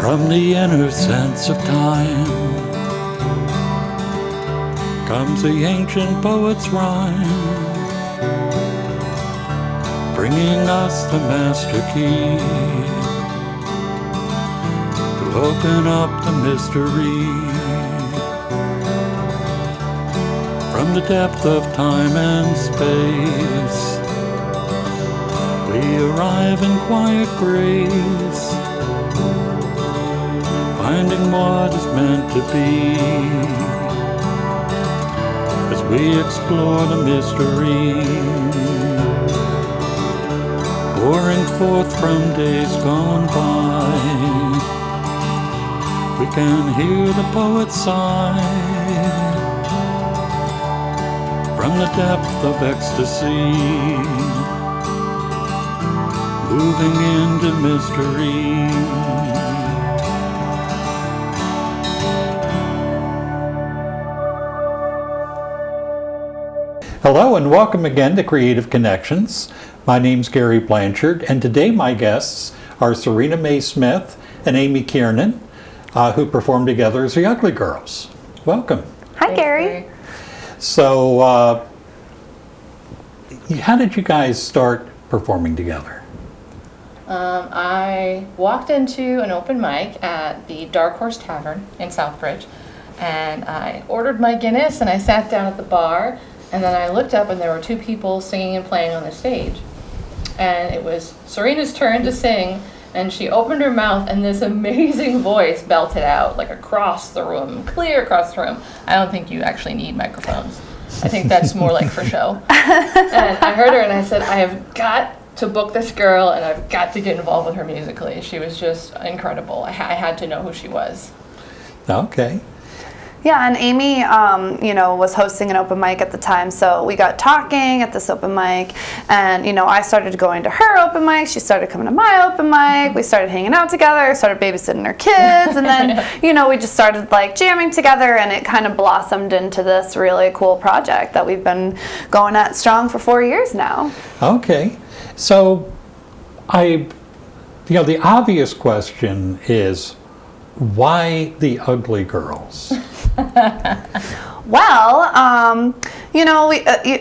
From the inner sense of time comes the ancient poet's rhyme, bringing us the master key to open up the mystery. From the depth of time and space, we arrive in quiet grace, finding what is meant to be as we explore the mystery, pouring forth from days gone by. We can hear the poet sigh from the depth of ecstasy, moving into mystery. Hello and welcome again to Creative Connections. My name's Gary Blanchard, and today my guests are Serena Mae Smith and Amy Kiernan, who perform together as the Ugly Girls. Welcome. Hi, Gary. So, how did you guys start performing together? I walked into an open mic at the Dark Horse Tavern in Southbridge, and I ordered my Guinness and I sat down at the bar, and then I looked up and there were two people singing and playing on the stage. And it was Serena's turn to sing, and she opened her mouth and this amazing voice belted out like across the room, clear across the room. I don't think you actually need microphones. I think that's more like for show. And I heard her and I said, I have got to book this girl and I've got to get involved with her musically. She was just incredible. I had to know who she was. Okay. Yeah, and Amy, was hosting an open mic at the time, so we got talking at this open mic, and, I started going to her open mic, she started coming to my open mic, we started hanging out together, started babysitting her kids, and then, we just started, jamming together, and it kind of blossomed into this really cool project that we've been going at strong for 4 years now. Okay. So, the obvious question is, why the Ugly Girls? Well,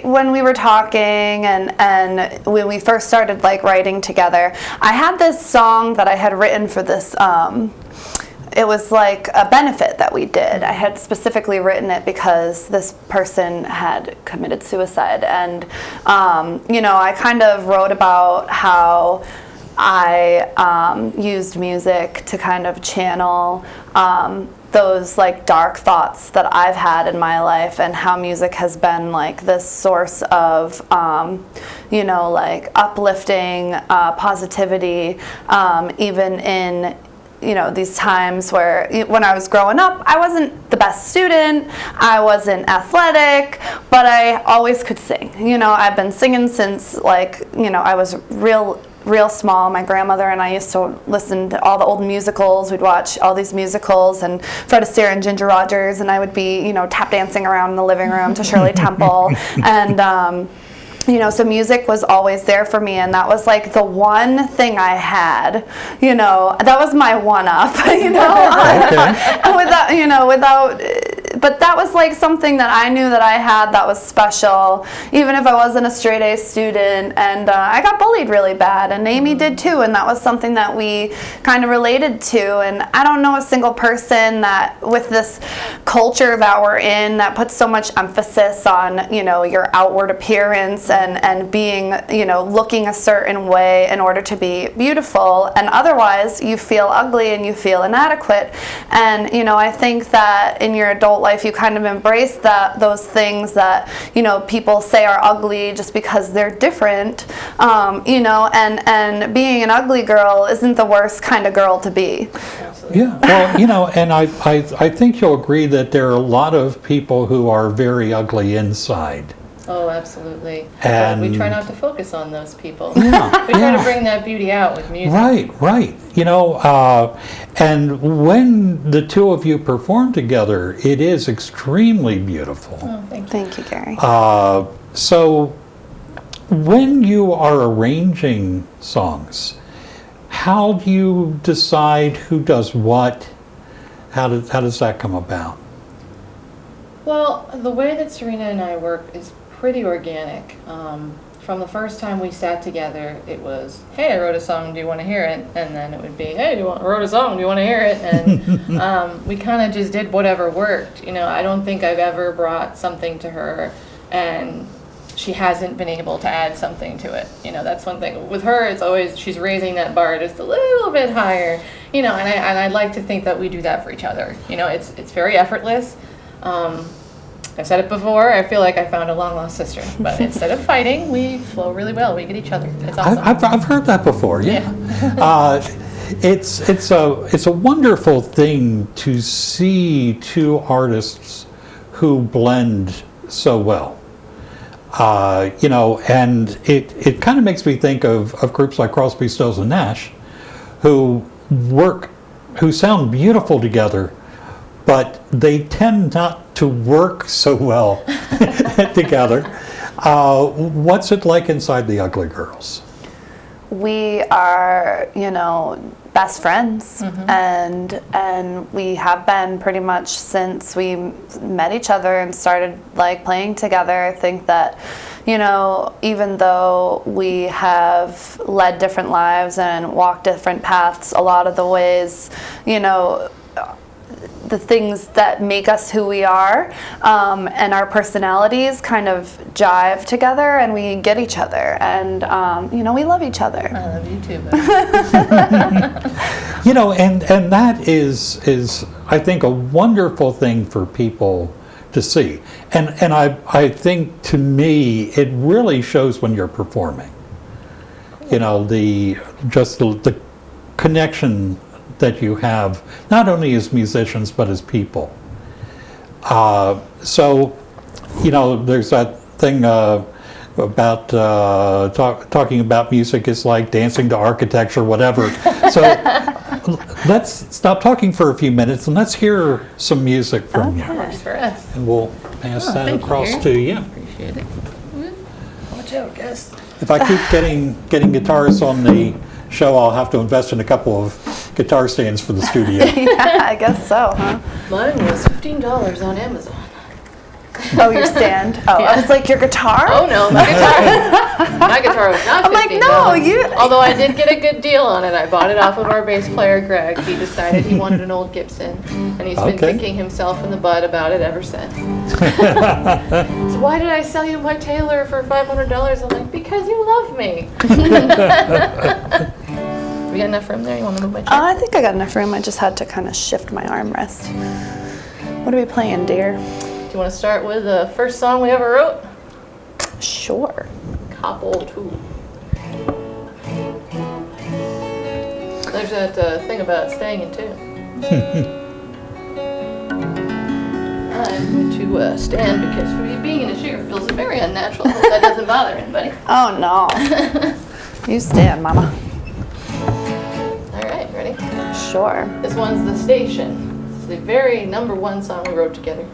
when we were talking and when we first started writing together, I had this song that I had written for this. It was like a benefit that we did. I had specifically written it because this person had committed suicide, and I kind of wrote about how I used music to kind of channel those dark thoughts that I've had in my life, and how music has been this source of uplifting positivity, even in these times where when I was growing up, I wasn't the best student, I wasn't athletic, but I always could sing. I've been singing since I was real small. My grandmother and I used to listen to all the old musicals. We'd watch all these musicals and Fred Astaire and Ginger Rogers, and I would be, tap dancing around in the living room to Shirley Temple. And, so music was always there for me, and that was the one thing I had, that was my one-up, Okay. but that was something that I knew that I had that was special, even if I wasn't a straight A student. And I got bullied really bad, and Amy did too, and that was something that we kind of related to. And I don't know a single person that, with this culture that we're in, that puts so much emphasis on, your outward appearance and being, looking a certain way in order to be beautiful, and otherwise you feel ugly and you feel inadequate. And, I think that in your adult life you kind of embrace those things that, people say are ugly just because they're different, and being an ugly girl isn't the worst kind of girl to be. Absolutely. Yeah, well, and I think you'll agree that there are a lot of people who are very ugly inside. Oh, absolutely. And but we try not to focus on those people. Yeah, we try to bring that beauty out with music. Right. And when the two of you perform together, it is extremely beautiful. Oh, thank you. Thank you, Gary. So when you are arranging songs, how do you decide who does what? How does that come about? Well, the way that Serena and I work is pretty organic. From the first time we sat together, it was, hey, I wrote a song, do you want to hear it? And then it would be, hey, I wrote a song, do you want to hear it? And we kind of just did whatever worked. You know, I don't think I've ever brought something to her and she hasn't been able to add something to it. You know, that's one thing. With her, it's always, she's raising that bar just a little bit higher. You know, and I'd like to think that we do that for each other. You know, it's very effortless. I've said it before, I feel like I found a long-lost sister. But instead of fighting, we flow really well. We get each other. It's awesome. I've heard that before, yeah. It's a wonderful thing to see two artists who blend so well. You know, and it kind of makes me think of groups like Crosby, Stills and Nash, who sound beautiful together, but they tend not to work so well together. What's it like inside the Ugly Girls? We are, you know, best friends, and we have been pretty much since we met each other and started like playing together. I think that, you know, even though we have led different lives and walked different paths, a lot of the ways, you know, the things that make us who we are, and our personalities kind of jive together, and we get each other, and you know, we love each other. I love you too, buddy. You know, and that is I think a wonderful thing for people to see, and I think to me it really shows when you're performing. You know, the connection that you have, not only as musicians, but as people. So, you know, there's that thing about talking about music is like dancing to architecture, whatever. So let's stop talking for a few minutes and let's hear some music from you. Works for us. And we'll pass that thank you, across Gary. to you. Appreciate it. Watch out, guys. If I keep getting guitars on the show, I'll have to invest in a couple of guitar stands for the studio. Yeah, I guess so, huh? Mine was $15 on Amazon. Oh, your stand. Oh, Yeah. I was like, your guitar? Oh no, my guitar was not $15. I'm like, no, you. Although I did get a good deal on it. I bought it off of our bass player, Greg. He decided he wanted an old Gibson, and he's been Okay. kicking himself in the butt about it ever since. So why did I sell you my Taylor for $500? I'm like, because you love me. We got enough room there? You want to move my chair? I think I got enough room. I just had to kind of shift my armrest. What are we playing, dear? Do you want to start with the first song we ever wrote? Sure. Couple 2. There's that thing about staying in tune. I'm going to stand because for me being in a chair feels very unnatural. I hope that doesn't bother anybody. Oh, no. You stand, Mama. All right, ready? Sure. This one's The Station. It's the very #1 song we wrote together.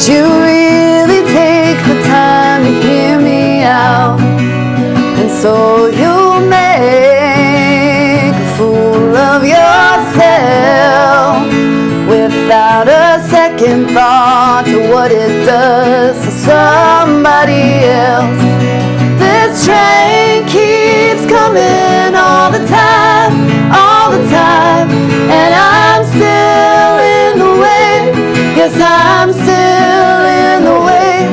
you really take the time to hear me out? And so you'll make a fool of yourself without a second thought to what it does to somebody else. This train keeps coming all the time, and I'm still in the way. Yes, I'm still in the way.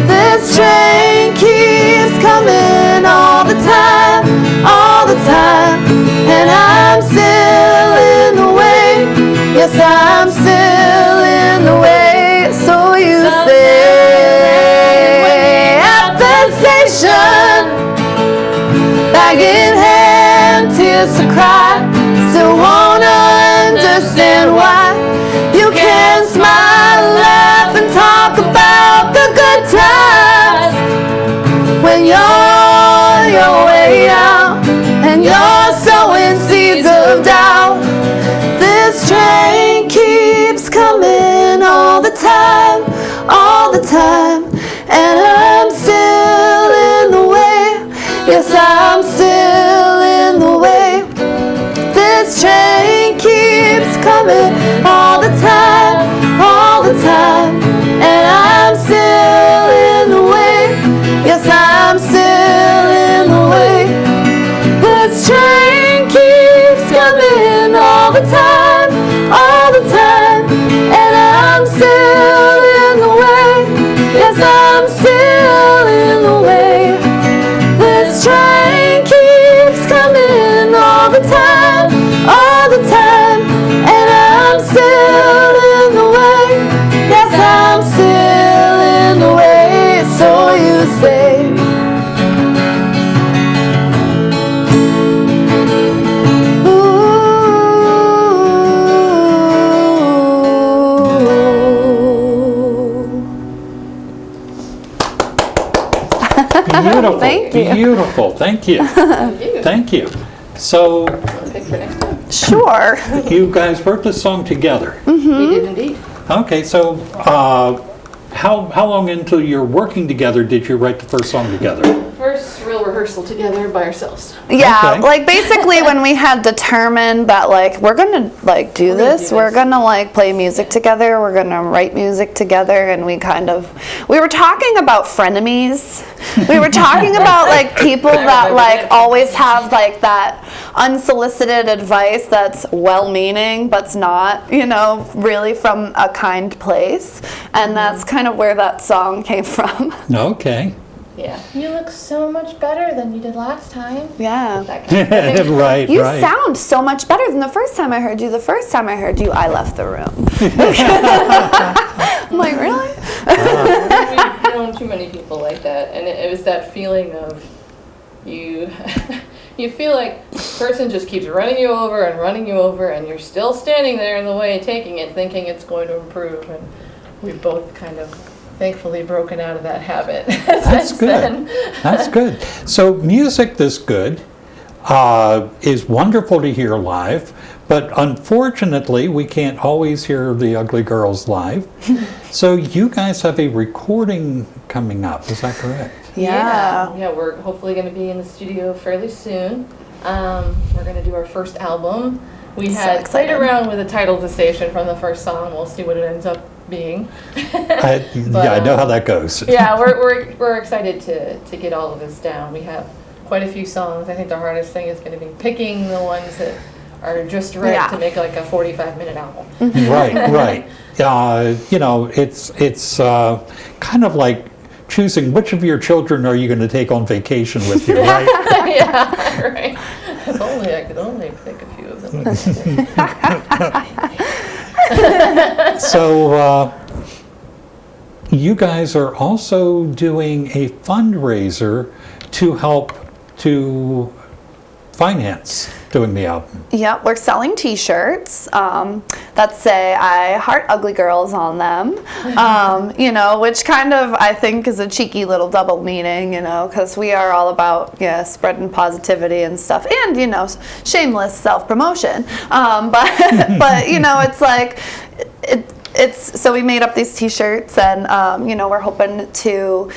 This train keeps coming all the time, and I'm still in the way. Yes, I'm still in the way. So you say at the station, bag in hand, tears to cry. Still won't understand why you can't smile, laugh, and talk about the good times when you're on your way out and you're sowing seeds of doubt. This train keeps coming all the time, and I'm still in the way. Yes, I'm still in the way. This train keeps coming all the time, and I'm still in the way. Yes, I'm still in the way. This train keeps coming all the time, and I'm still in the way. Yes, I'm still in the way. This train keeps coming all the time, and I'm still in the way. Yes, I'm still in the way. So you say. Beautiful. Thank you. Beautiful. Thank you. Thank you. So Pick for next time. Sure. you guys wrote this song together. We did indeed. Okay, so how long into your working together did you write the first song together? First real rehearsal together by ourselves. Yeah, Okay. like basically when we had determined that like we're gonna like do this, we're gonna like play music together, we're gonna write music together, and we were talking about frenemies. We were talking about like people that like always have like that unsolicited advice that's well-meaning but's not, really from a kind place, and that's kind of where that song came from. Okay. Yeah. You look so much better than you did last time. Yeah. That kind of thing. Right, You right. sound so much better than the first time I heard you. The first time I heard you, I left the room. I'm like, really? We've known too many people like that, and it was that feeling of you feel like the person just keeps running you over, and you're still standing there in the way, taking it, thinking it's going to improve, and we've both kind of thankfully broken out of that habit. That's since good. then. That's good. So music this good is wonderful to hear live, but unfortunately we can't always hear the Ugly Girls live. So you guys have a recording coming up, is that correct? Yeah. Yeah, we're hopefully going to be in the studio fairly soon. We're going to do our first album. We So had played excited. around with the title of the station from the first song. We'll see what it ends up being. I know how that goes. Yeah, we're excited to get all of this down. We have quite a few songs. I think the hardest thing is going to be picking the ones that are just right Yeah. to make like a 45-minute album. Right. It's kind of like choosing which of your children are you going to take on vacation with you, right? Yeah, right. If only I could only pick a few of them. So you guys are also doing a fundraiser to help to finance doing the album. Yep, we're selling t-shirts that say I heart ugly girls on them, which kind of I think is a cheeky little double meaning, because we are all about spreading positivity and stuff, and shameless self-promotion, but it's like so we made up these T-shirts, and we're hoping to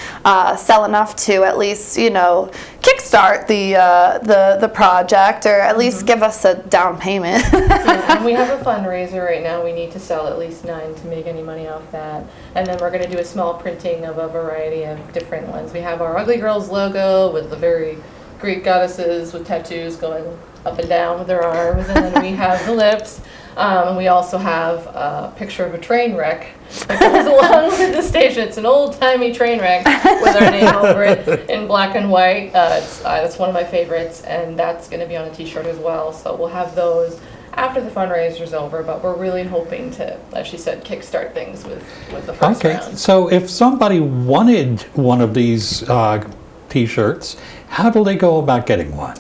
sell enough to at least kickstart the project, or at least give us a down payment. And we have a fundraiser right now. We need to sell at least 9 to make any money off that. And then we're going to do a small printing of a variety of different ones. We have our Ugly Girls logo with the very Greek goddesses with tattoos going up and down with their arms, and then we have the lips. And we also have a picture of a train wreck that goes along with the station. It's an old-timey train wreck with our name over it in black and white. It's one of my favorites, and that's going to be on a T-shirt as well. So we'll have those after the fundraiser's over, but we're really hoping to, as she said, kickstart things with the first round. So if somebody wanted one of these T-shirts, how do they go about getting one?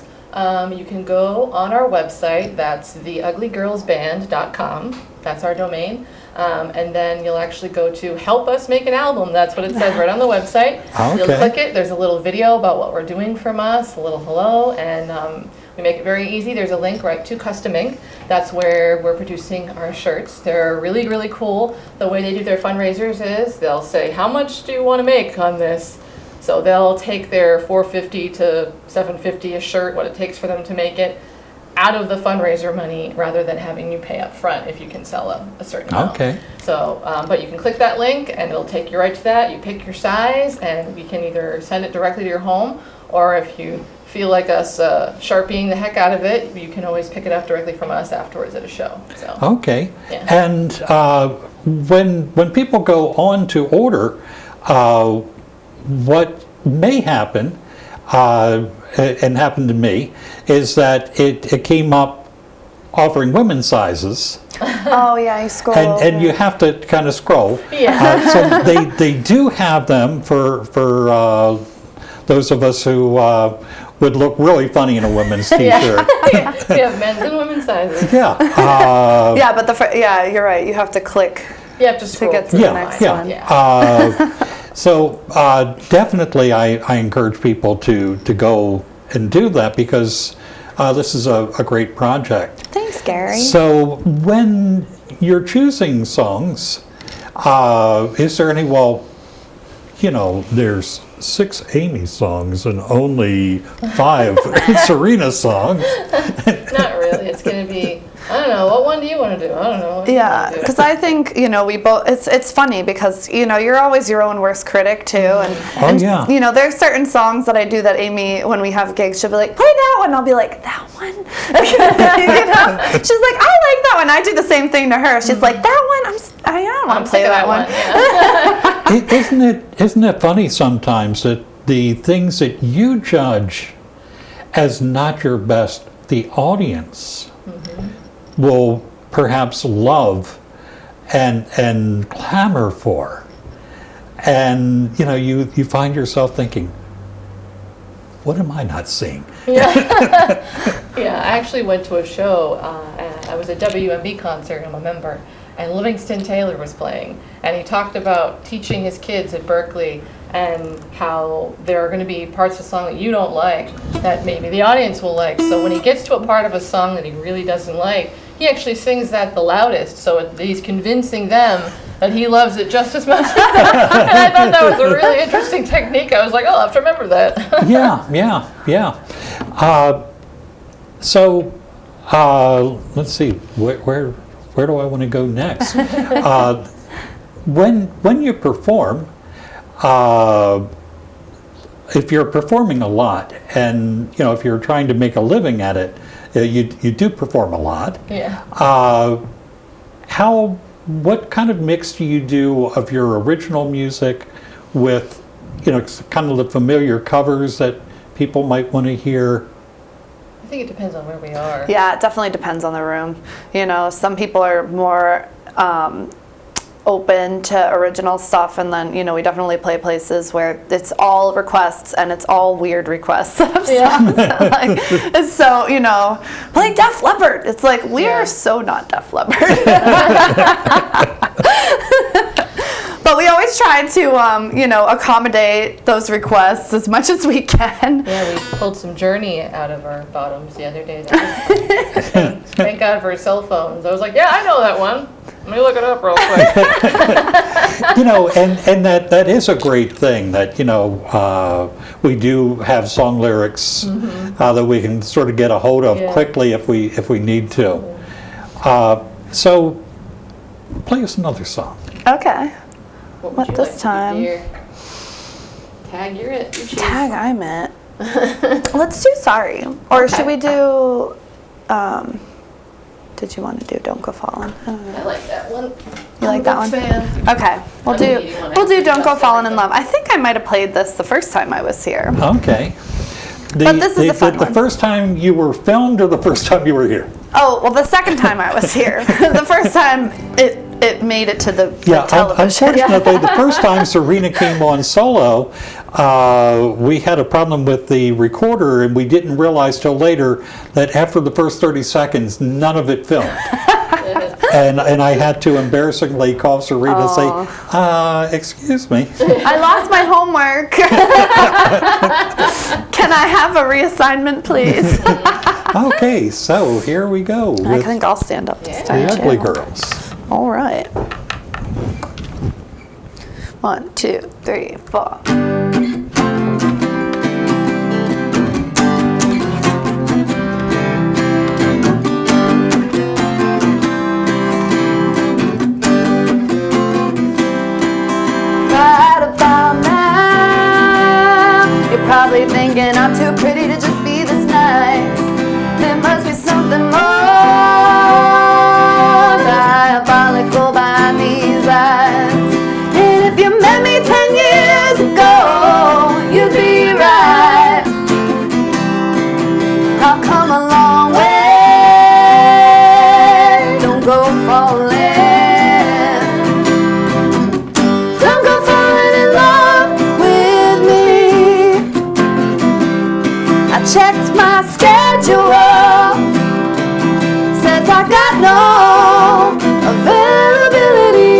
You can go on our website. That's theuglygirlsband.com. That's our domain. And then you'll actually go to Help Us Make an Album. That's what it says right on the website. Okay. You'll click it. There's a little video about what we're doing from us, a little hello, and we make it very easy. There's a link right to Custom Ink. That's where we're producing our shirts. They're really, really cool. The way they do their fundraisers is they'll say, how much do you want to make on this? So they'll take their $450 to $750 a shirt, what it takes for them to make it, out of the fundraiser money rather than having you pay up front if you can sell a certain amount. Okay. So, but you can click that link and it'll take you right to that. You pick your size and we can either send it directly to your home, or if you feel like us Sharpieing the heck out of it, you can always pick it up directly from us afterwards at a show. So. Okay. Yeah. And when people go on to order, what may happen, and happened to me, is that it came up offering women's sizes. Oh yeah, you scroll. And you have to kind of scroll. Yeah. So they do have them for those of us who would look really funny in a women's T-shirt. Yeah. We have men's and women's sizes. Yeah. Yeah, but you're right. You have to click You have to scroll to get to through. the next yeah. one. Yeah. So definitely I encourage people to go and do that, because this is a great project. Thanks, Gary. So when you're choosing songs, is there any, there's 6 Amy songs and only 5 Serena songs. Not really. It's going to be, I don't know, what one do you want to do? I don't know. Yeah, because I think, we both, it's funny because, you're always your own worst critic too. And, yeah. There's certain songs that I do that Amy, when we have gigs, she'll be like, play that one. I'll be like, that one? She's like, I like that one. I do the same thing to her. She's like, that one? I don't want to play that one. Yeah. Isn't it funny sometimes that the things that you judge as not your best, the audience will perhaps love and clamor for, and you find yourself thinking, what am I not seeing? Yeah. Yeah, I actually went to a show. I was at WMB concert. I'm a member, and Livingston Taylor was playing, and he talked about teaching his kids at Berkeley and how there are going to be parts of the song that you don't like that maybe the audience will like. So when he gets to a part of a song that he really doesn't like, he actually sings that the loudest, so he's convincing them that he loves it just as much as them. And I thought that was a really interesting technique. I was like, oh, I'll have to remember that. Yeah. So let's see, where do I want to go next? When you perform, if you're performing a lot, and if you're trying to make a living at it, you do perform a lot. Yeah. What kind of mix do you do of your original music with, kind of the familiar covers that people might want to hear? I think it depends on where we are. Yeah, it definitely depends on the room. Some people are more open to original stuff, and then we definitely play places where it's all requests, and it's all weird requests of songs. It's so play Def Leppard. It's like we are so not Def Leppard. But we always try to, accommodate those requests as much as we can. Yeah, we pulled some Journey out of our bottoms the other day. That was fun. Thank God for cell phones. I was like, yeah, I know that one. Let me look it up real quick. And that is a great thing that, we do have song lyrics that we can sort of get a hold of quickly if we need to. So play us another song. Okay. What this time? Tag, you're it. You choose. Tag, I'm it. Let's do Sorry. Or should we do, did you want to do Don't Go Fallin'? I like that one. You like that one? Fan. Okay, we'll do Don't Go Fallin' in Love. I think I might have played this the first time I was here. Okay. But this is a fun the one. first time you were filmed or the first time you were here? Oh, well, the second time I was here. The first time it made it to the television. Unfortunately, the first time Serena came on solo, we had a problem with the recorder, and we didn't realize till later that after the first 30 seconds, none of it filmed. And I had to embarrassingly call Serena and say, excuse me. I lost my homework. Can I have a reassignment, please? Okay, so here we go I with think I'll stand up this time, the Ugly too. Girls. All right. 1, 2, 3, 4. Right about now, you're probably thinking I'm too pretty to just be this nice. There must be something more diabolical behind these eyes. And if you met me 10 years ago, you'd be right. I've come a long way. Don't go falling. Don't go falling in love with me. I checked my schedule. Says I got no availability.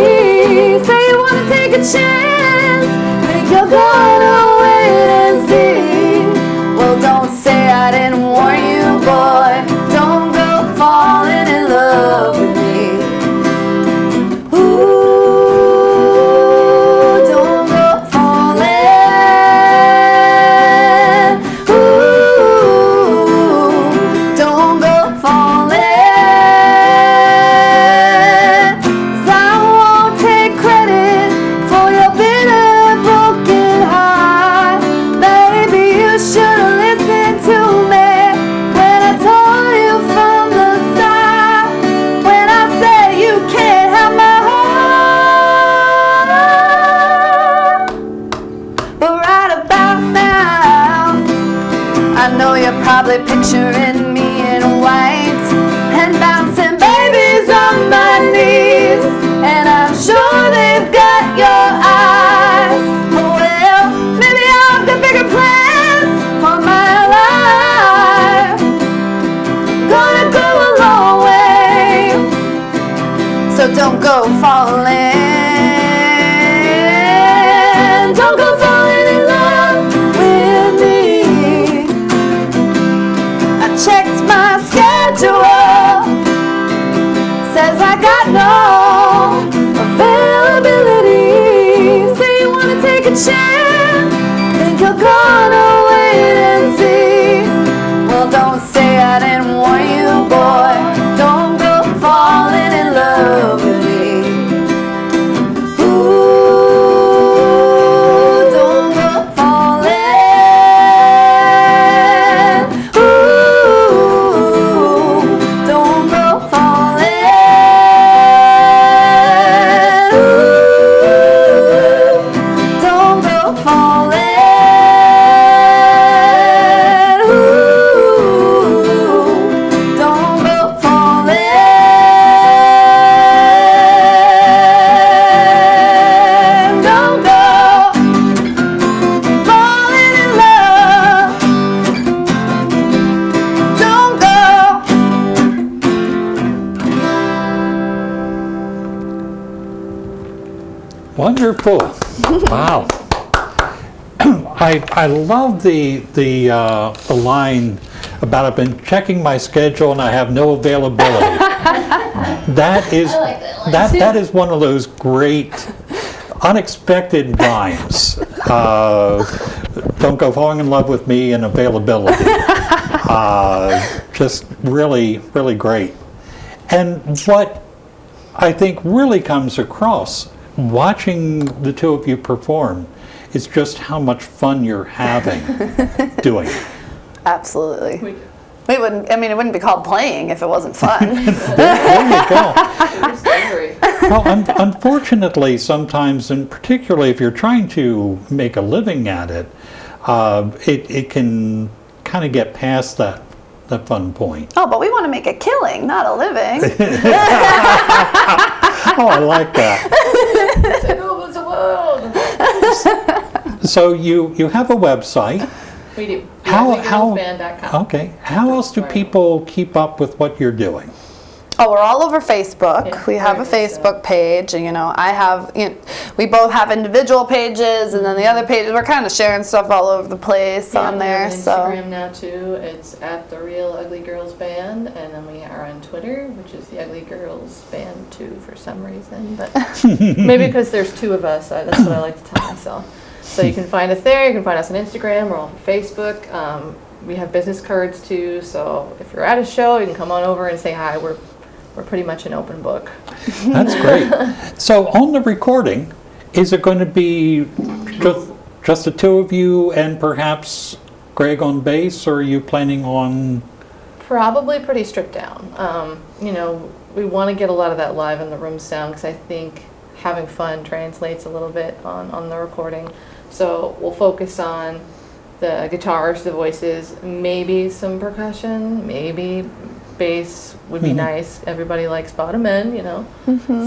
Say you wanna take a chance. Think you're gonna wait and see. Well, don't say I didn't warn you, boy. Don't go falling in love with me. Ooh, don't go falling. Ooh, don't go falling. 'Cause I won't take credit for your bitter, broken heart. Maybe you should've listened to me when I told you from the start. When I said you can't have my heart. But right about now, I know you're probably picturing me in white and bouncing babies on my knees. And I'm sure they've got your eyes. Well, maybe I've got bigger plans for my life. Gonna go a long way, so don't go falling. Don't go falling in love with me. I checked my schedule. Says I got no availability. Say you wanna take a chance. Think you're gonna wait and see. Well, don't say I didn't warn you, boy. Don't go falling in love with me. Ooh, don't go falling. Ooh, don't go falling. Ooh, don't go falling. Wonderful. Wow. I love the line about I've been checking my schedule and I have no availability. That is I like that line too. that is one of those great unexpected rhymes. Don't go falling in love with me and availability. Just really, really great. And what I think really comes across watching the two of you perform is just how much fun you're having doing it. Absolutely. We wouldn't, I mean, it wouldn't be called playing if it wasn't fun. There you go. True story. Well, unfortunately, sometimes, and particularly if you're trying to make a living at it, it can kind of get past that fun point. Oh, but we want to make a killing, not a living. Oh, I like that. Take over the world. So you have a website. We do. How- uglyGirlsBand.com. Okay. How else do people keep up with what you're doing? Oh, we're all over Facebook. Yeah, We have a very much so. Facebook page, and I have, we both have individual pages, and then the other pages, we're kind of sharing stuff all over the place Yeah, on we there. have an So Instagram now too. It's at the Real Ugly Girls Band, and then we are on Twitter, which is the Ugly Girls Band 2 for some reason, but maybe because there's two of us. That's what I like to tell myself. So you can find us there. You can find us on Instagram. We're on Facebook. We have business cards too. So if you're at a show, you can come on over and say hi. We're pretty much an open book. That's great. So on the recording, is it going to be just the two of you and perhaps Greg on bass, or are you planning on? Probably pretty stripped down. We want to get a lot of that live in the room sound because I think having fun translates a little bit on the recording. So we'll focus on the guitars, the voices, maybe some percussion, maybe bass would be nice. Everybody likes bottom end,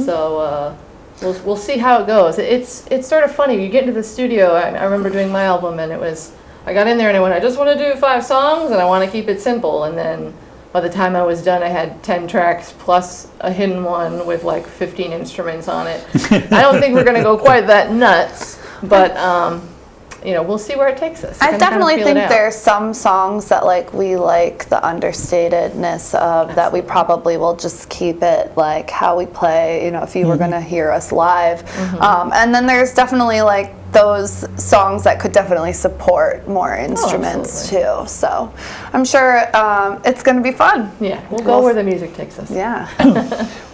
So we'll see how it goes. It's sort of funny. You get into the studio. I remember doing my album, and I got in there and I went, I just want to do 5 songs and I want to keep it simple. And then by the time I was done, I had 10 tracks plus a hidden one with like 15 instruments on it. I don't think we're going to go quite that nuts, but we'll see where it takes us. I definitely feel it think out. there's some songs that we like the understatedness of that we probably will just keep it like how we play, if you were going to hear us live. And then there's definitely those songs that could definitely support more instruments too. So I'm sure it's going to be fun. Yeah, we'll go where the music takes us. Yeah.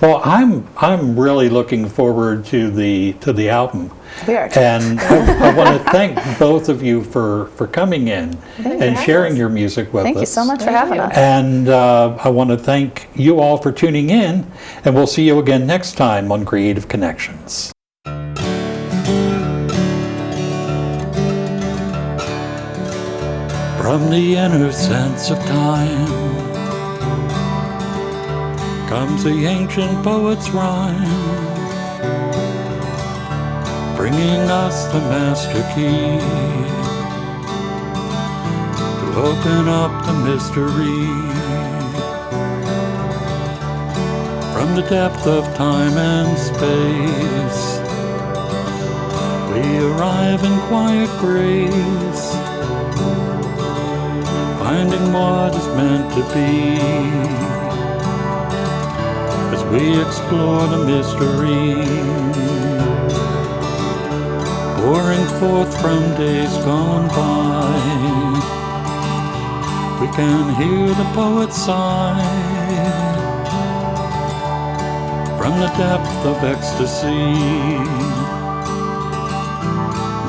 Well, I'm really looking forward to the album. We are. And I want to thank both of you for coming in and sharing your music with us. Thank you so much for Thank having you. us. And I want to thank you all for tuning in, and we'll see you again next time on Creative Connections. From the inner sense of time comes the ancient poet's rhyme, bringing us the master key to open up the mystery. From the depth of time and space, we arrive in quiet grace, finding what is meant to be as we explore the mystery, pouring forth from days gone by. We can hear the poet sigh from the depth of ecstasy,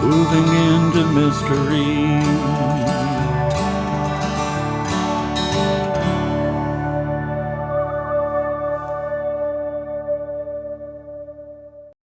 moving into mystery.